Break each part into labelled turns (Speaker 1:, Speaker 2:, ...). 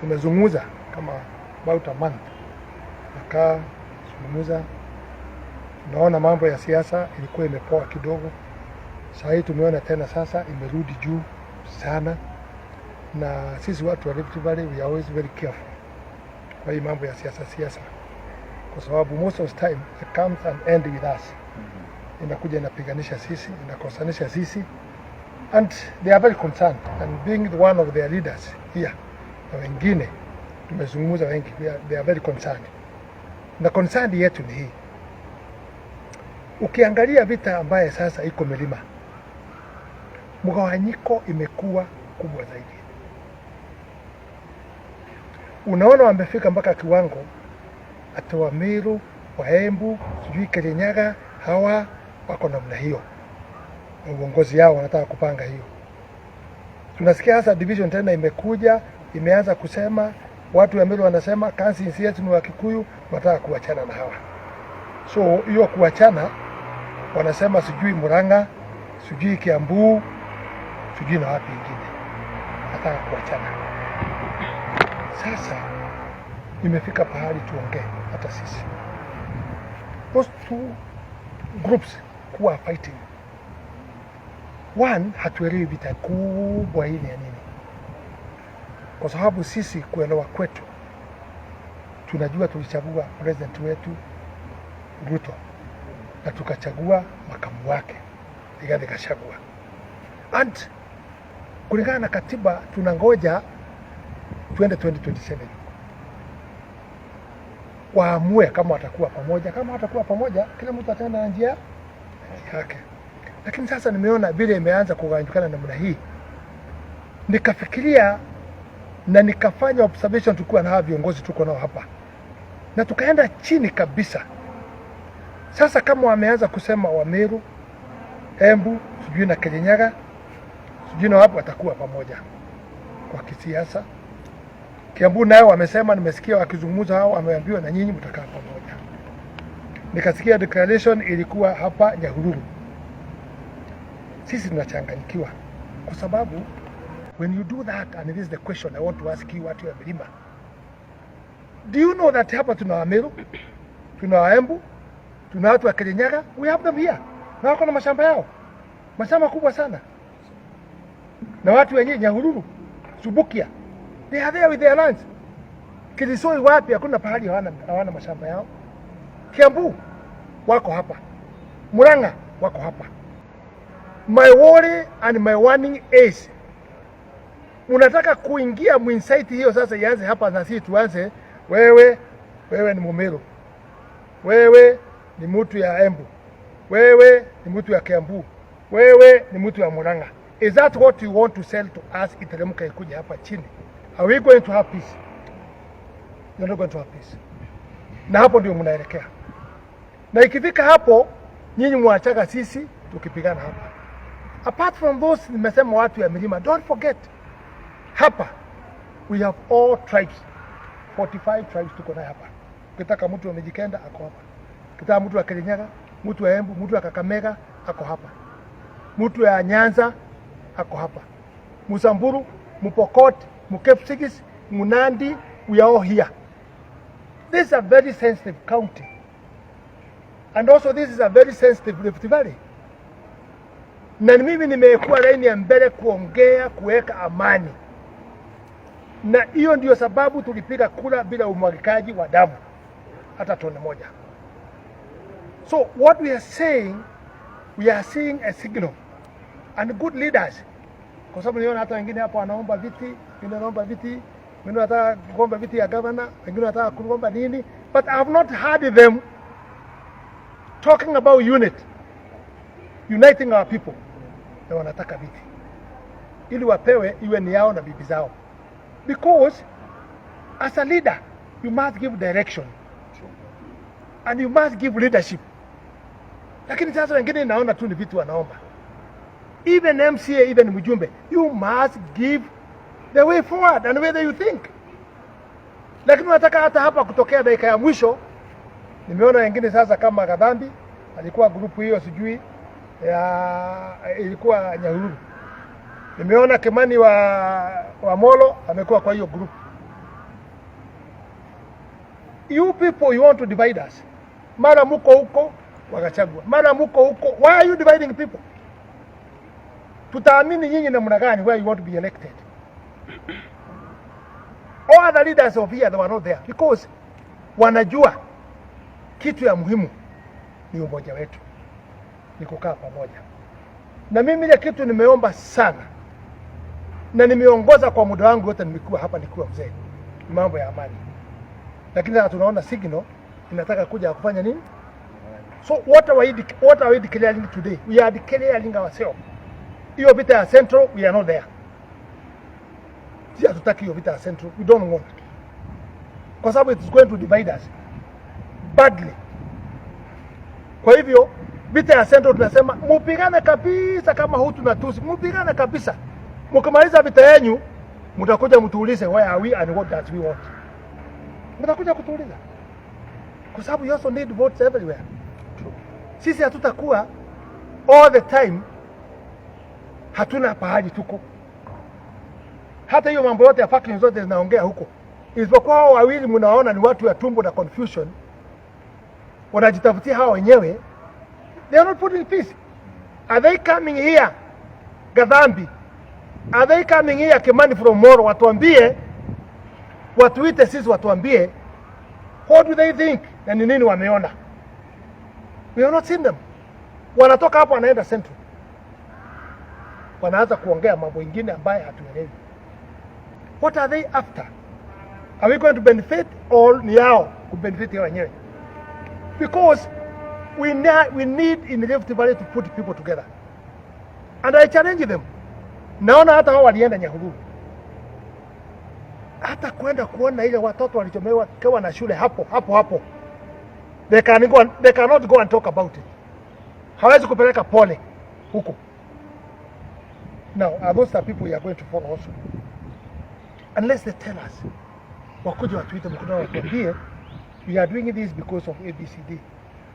Speaker 1: tumezungumza kama about a month, nakaa zungumza, naona mambo ya siasa ilikuwa imepoa kidogo. Sasa hii tumeona tena sasa imerudi juu sana, na sisi watu wa Rift Valley we are always very careful kwa hii mambo ya siasa, kwa sababu most of the time it comes and end with us. Inakuja inapiganisha sisi, inakosanisha sisi, and they are very concerned, and being the one of their leaders here na wengine tumezungumza wengi, they are very concerned. Na concern yetu ni hii, ukiangalia vita ambaye sasa iko milima, mgawanyiko imekuwa kubwa zaidi. Unaona wamefika mpaka kiwango hata Wameru, Waembu, sijui Kirinyaga, hawa wako namna hiyo. Uongozi yao wanataka kupanga hiyo. Tunasikia hasa division tena imekuja, imeanza kusema, watu wa Meru wanasema kansi yetu ni wa Kikuyu, wanataka kuachana na hawa. So hiyo kuachana, wanasema sijui Murang'a, sijui Kiambu, sijui na wapi ingine, wanataka kuachana. Sasa imefika pahali tuongee hata sisi, those two groups who are fighting. One, hatuelewi vita kubwa hii ni ya nini, kwa sababu sisi kuelewa kwetu tunajua tulichagua president wetu Ruto na tukachagua makamu wake Rigathi Gachagua, and kulingana na katiba tunangoja tuende 2027 waamue kama watakuwa pamoja. Kama watakuwa pamoja, kila mtu ataenda na njia yake. Lakini sasa nimeona vile imeanza kugawanyikana namna hii, nikafikiria na nikafanya observation tukua na hawa viongozi tuko nao hapa, na tukaenda chini kabisa. Sasa kama wameanza kusema Wameru, Embu, sijui na Kirinyaga, sijui na wapi watakuwa pamoja kwa kisiasa. Kiambu nayo wamesema, nimesikia wakizungumza hao, wameambiwa na nyinyi mtakaa pamoja. Nikasikia declaration ilikuwa hapa Nyahururu. Sisi tunachanganyikiwa kwa sababu when you do that, and this is the question I want to ask you, watu wa milima, do you know that hapa tuna Wameru, tuna Waembu, tuna watu wa Kirinyaga, we have them here, na wako na mashamba yao, mashamba kubwa sana, na watu wenye Nyahururu, Subukia, they are there with their lands. Kilisoi wapi hakuna pahali hawana mashamba yao. Kiambu wako hapa, Murang'a wako hapa. My worry and my warning is, unataka kuingia muinsight hiyo sasa ianze hapa na sisi tuanze, wewe ni Mumeru, wewe ni mtu ya Embu, wewe ni mtu ya Kiambu, wewe ni mtu ya Murang'a. Is that what you want to sell to us? Iteremka ikuja hapa chini. Are we going to have peace? You're not going to have peace. Na hapo ndio mnaelekea. Na ikifika hapo, nyinyi muachaga sisi tukipigana hapa. Apart from those, nimesema watu ya milima, don't forget, hapa we have all tribes, 45 tribes tuko na hapa. Ukitaka mtu wa Mijikenda ako hapa, ukitaka mtu wa Kirinyaga, mtu wa Embu, mtu wa Kakamega ako hapa, mtu wa Nyanza ako hapa, Musamburu, Mupokot, Mukepsigis, Munandi, we are all here. This is a very sensitive county, and also this is a very sensitive Rift Valley. Na mimi nimekuwa laini ya mbele kuongea kuweka amani, na hiyo ndio sababu tulipiga kura bila umwagikaji wa damu hata tone moja. So what we are saying, we are seeing a signal and good leaders, kwa sababu niona hata wengine hapo wanaomba viti, wengine wanaomba viti, wengine wanataka kuomba viti ya governor, wengine wanataka kuomba nini, but I have not heard them talking about uniting our people. Na wanataka viti ili wapewe iwe ni yao na bibi zao, because as a leader you must give direction and you must give leadership. Lakini sasa wengine naona tu ni vitu wanaomba. Even MCA, even mjumbe, you must give the way forward and whether you think. Lakini nataka hata hapa kutokea dakika ya mwisho, nimeona wengine sasa kama Gadhambi alikuwa grupu hiyo sijui ilikuwa Nyahururu. Nimeona Kimani wa Molo amekuwa kwa hiyo group. You people, you want to divide us. Mara muko huko wakachagua, mara muko huko. Why are you dividing people? Tutaamini nyinyi namna gani where you want to be elected? All other leaders of here, they were not there because wanajua kitu ya muhimu ni umoja wetu, ni kukaa pamoja. Na mimi ile kitu nimeomba sana na nimeongoza kwa muda wangu wote nimekuwa hapa nikiwa mzee, mambo ya amani. Lakini sasa tunaona signal inataka kuja kufanya nini? So what are we declaring today? We are declaring ourselves. Hiyo vita ya Central, we are not there. Si hatutaki hiyo vita ya Central, we don't want. Kwa sababu it is going to divide us badly. Kwa hivyo vita ya Central tunasema mupigane kabisa, kama Hutu na Tutsi mupigane kabisa. Mkimaliza vita yenu mtakuja mtuulize where are we and what does we want. Mtakuja kutuuliza. Kwa sababu you also need votes everywhere. Sisi hatutakuwa all the time hatuna pahali tuko. Hata hiyo mambo yote ya faction zote zinaongea huko. Isipokuwa hao wawili mnaona ni watu ya tumbo na confusion. Wanajitafutia hao wenyewe. They are not putting peace. Are they coming here? Gadhambi. Are they coming here Kimani from Moro? Watuambie. Watuite sisi watuambie. What do they think? Na ni nini wameona? We have not seen them. Wanatoka hapo wanaenda Central. Wanaanza kuongea mambo mengine ambayo hatuelewi. What are they after? Are we going to benefit or ni yao kubenefit yao wenyewe? Because we need in Rift Valley to put people together. And I challenge them. Naona hata hao walienda Nyahururu. Hata kwenda kuona ile watoto walichomewa kwa na shule hapo. They cannot go and talk about it. Hawezi kupeleka pole huko. Now, are those the people we are going to follow also? Unless they tell us, wakuja watuite mkutano watuambie, we are doing this because of ABCD.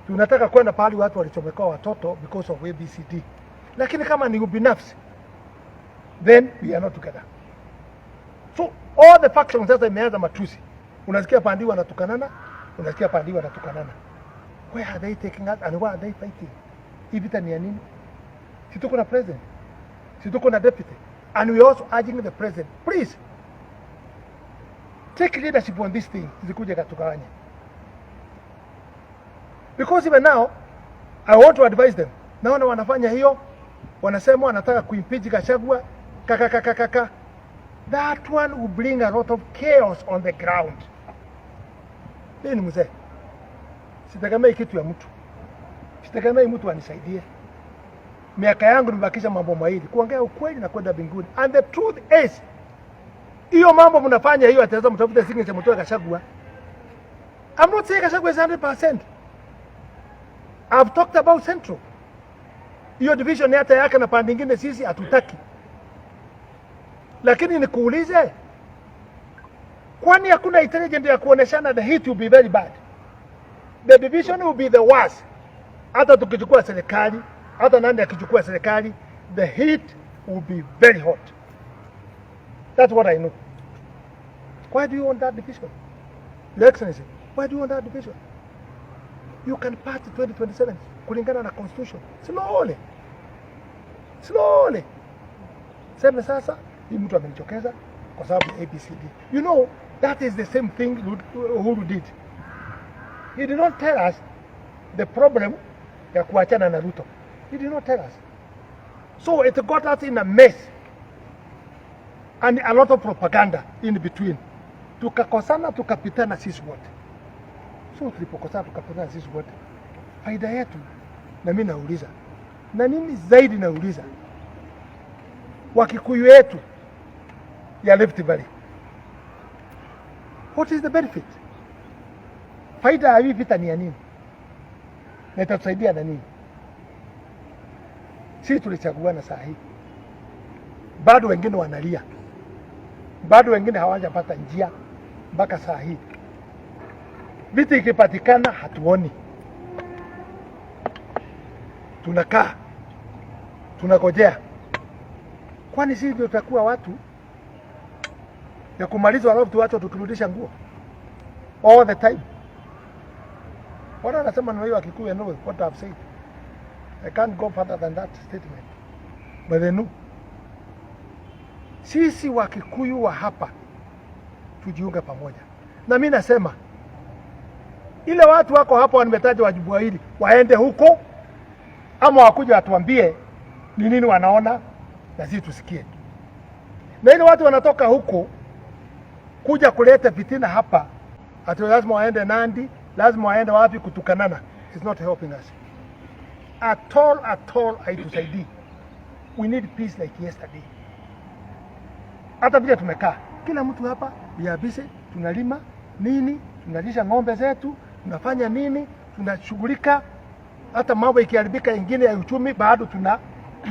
Speaker 1: Tunataka kwenda pahali watu walichomekwa watoto because of ABCD. Lakini kama ni ubinafsi, then we are not together. So all the factions sasa imeanza matusi. Unasikia pandi wanatukanana, unasikia pandi wanatukanana. Where are they taking us and why are they fighting? Hii vita ni ya nini? Si tuko na president, si tuko na deputy, and we are also urging the president, please take leadership on this thing. Zikuje katukawanye. Because even now I want to advise them. Naona wanafanya hiyo, wanasema wanataka kuimpeach Gachagua kaka. That one will bring a lot of chaos on the ground. Nini mzee? Sitegemei kitu ya mtu. Sitegemei mtu anisaidie. Miaka yangu nimebakisha mambo mawili, kuongea ukweli na kwenda mbinguni. And the truth is, hiyo mambo mnafanya hiyo ataweza mtafute signature mtoe Gachagua. I'm not saying Gachagua is 100%. I've talked about Central. Hiyo division hata yake na pande nyingine sisi hatutaki. Lakini nikuulize, kwani hakuna intelligence ya kuoneshana the hit will be very bad? The division will be the worst. Hata tukichukua serikali, hata nani akichukua serikali, the hit will be very hot. That's what I know. Why do you want that division? Your Excellency, why do you want that division? You can pass 2027 kulingana na constitution. Slowly. Sema sasa, hii mtu amenichokeza kwa sababu ABCD. You know, that is the same thing Uhuru did. He did not tell us the problem ya kuachana na Ruto. He did not tell us. So it got us in a mess and a lot of propaganda in between. Tukakosana tukapitana sisi wote. So tulipokosana tukapitana sisi wote. Faida yetu, na mimi nauliza, na nini zaidi nauliza, Wakikuyu yetu ya Rift Valley, what is the benefit? Faida ya hii vita ni ya nini? Na itatusaidia na nini? Sisi tulichaguana saa hii, bado wengine wanalia, bado wengine hawajapata njia mpaka saa hii. Vita ikipatikana hatuoni. Tunakaa, tunagojea. Kwani sisi ndio tutakuwa watu ya kumaliza alafu watu tukirudisha nguo all the time? Wana anasema na hiyo Wakikuyu know what I've said. I can't go further than that statement. But they know. Sisi Wakikuyu wa hapa tujiunge pamoja. Na mimi nasema ile watu wako hapa wanimetaja wajibu hili waende huko ama wakuja watuambie ni nini wanaona na sisi tusikie. Na ile watu wanatoka huko kuja kuleta fitina hapa ati lazima waende Nandi, lazima waende wapi kutukanana. It's not helping us. At all haitusaidii. We need peace like yesterday. Hata vile tumekaa kila mtu hapa we are busy, tunalima nini, tunalisha ng'ombe zetu, tunafanya nini, tunashughulika. Hata mambo ikiharibika ingine ya uchumi bado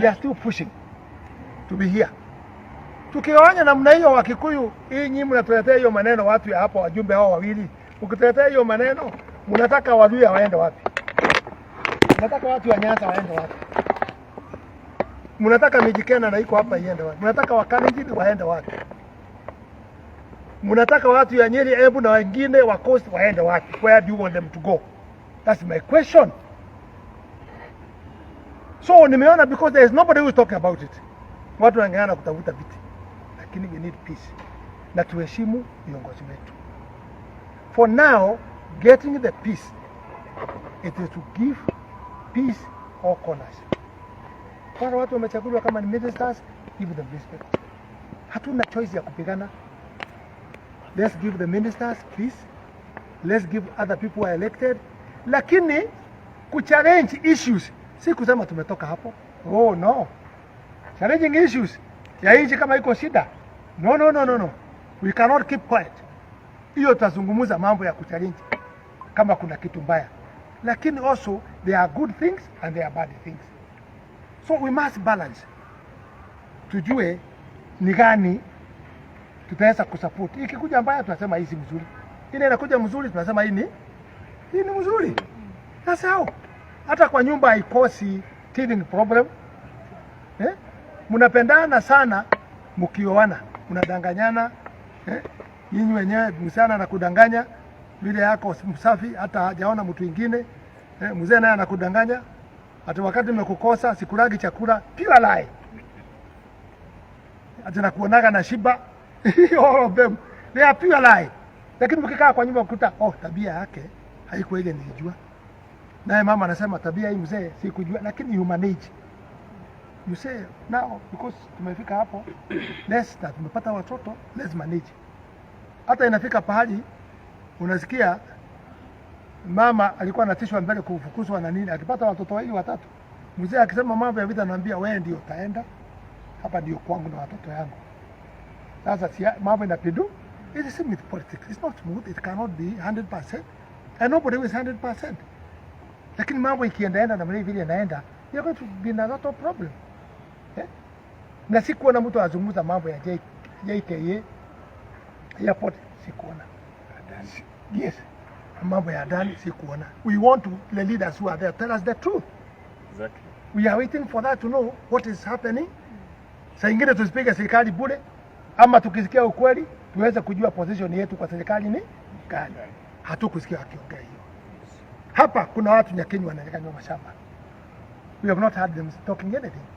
Speaker 1: we are still pushing to be here. Tukiwanya namna hiyo Wakikuyu, hii nyinyi mnatuletea hiyo maneno watu ya hapa wajumbe hao wawili. Ukituletea hiyo maneno, mnataka Waluhya waende wapi? Mnataka watu wa Nyanza waende wapi? Mnataka Mijikenda na iko hapa iende wapi? Mnataka Wakalenjin waende wapi? Mnataka watu ya Nyeri, Embu na wengine wa Coast waende wapi? Where do you want them to go? That's my question. So nimeona because there is nobody who is talking about it. Watu wangeana kutafuta viti. Lakini we need peace. Na tuheshimu viongozi wetu. For now, getting the peace, it is to give peace all corners. Kwa watu wamechaguliwa kama ni ministers, give them respect. Hatuna choice ya kupigana. Let's give the ministers peace. Let's give other people who are elected. Lakini kuchallenge issues, si kusema tumetoka hapo. Oh no. Challenging issues ya nchi kama iko shida. No. We cannot keep quiet. Hiyo tutazungumza mambo ya kuchallenge kama kuna kitu mbaya. Lakini also there are good things and there are bad things. So we must balance. Tujue ni gani tutaweza kusupport. Ikikuja mbaya tunasema hii si mzuri. Ile inakuja mzuri tunasema hii ni mzuri. That's how. Hata kwa nyumba haikosi teething problem. Mnapendana sana mkioana, mnadanganyana. Nyinyi wenyewe msana na kudanganya vile yako msafi hata hajaona mtu mwingine. Mzee naye anakudanganya. Hata wakati nimekukosa sikulagi chakula, pure lie. Hata nakuonaga na shiba. All of them they are pure lie. Lakini mkikaa kwa nyumba ukuta tabia yake haikuwa ile nilijua. Naye mama anasema tabia hii mzee sikujua, lakini you manage. You say now because tumefika hapo, tumepata watoto, let's manage. Hata inafika pahali unasikia mama alikuwa anatishwa mbele kufukuzwa na nini, akipata watoto wawili watatu. Mzee akisema mambo ya vita anamwambia wewe ndio utaenda. Hapa ndio kwangu na watoto yangu. Sasa si mambo inapindu. It is same with politics. It's not smooth. It cannot be 100%. And nobody is 100%. Lakini mambo ikiendaenda na vile inaenda, you're going to be a lot of problem. Na sikuona mtu azungumza mambo ya JKA airport, sikuona. Yes, mambo ya ndani sikuona. We want the leaders who are there tell us the truth.
Speaker 2: Exactly.
Speaker 1: We are waiting for that to know what is happening. Saa ingine tusipige serikali bure, ama tukisikia ukweli tuweze kujua position yetu kwa serikali ni gani. Hatukusikia akiongea hiyo. Hapa kuna watu Nyakenyi wananyang'anywa mashamba. We have not heard them talking anything.